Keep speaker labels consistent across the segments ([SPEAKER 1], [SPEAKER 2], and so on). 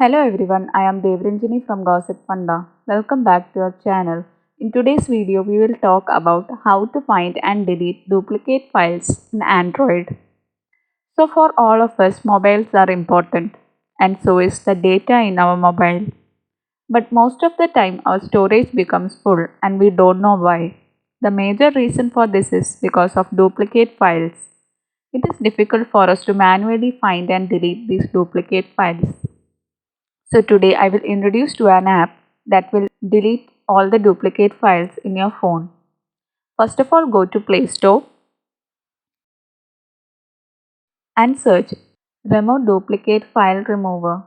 [SPEAKER 1] Hello everyone, I am Devranjini from Gossipfunda. Welcome back to our channel. In today's video, we will talk about how to find and delete duplicate files in Android. So for all of us, mobiles are important and so is the data in our mobile. But most of the time, our storage becomes full and we don't know why. The major reason for this is because of duplicate files. It is difficult for us to manually find and delete these duplicate files. So today I will introduce to an app that will delete all the duplicate files in your phone. First of all, go to Play Store and search Remove Duplicate File Remover.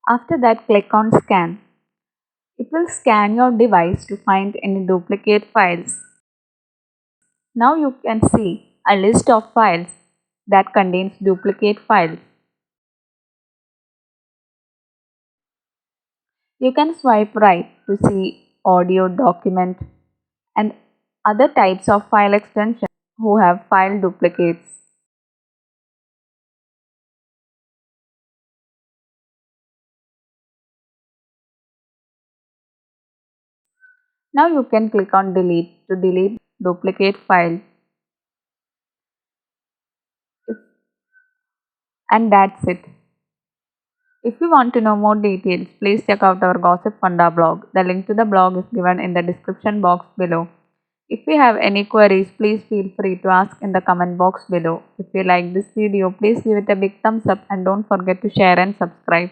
[SPEAKER 1] After that, click on Scan. It will scan your device to find any duplicate files. Now you can see a list of files that contains duplicate files. You can swipe right to see audio, document, and other types of file extensions who have file duplicates. Now you can click on delete to delete duplicate file, and that's it. If you want to know more details, please check out our Gossip Funda blog. The link to the blog is given in the description box below. If you have any queries, please feel free to ask in the comment box below. If you like this video, please give it a big thumbs up and don't forget to share and subscribe.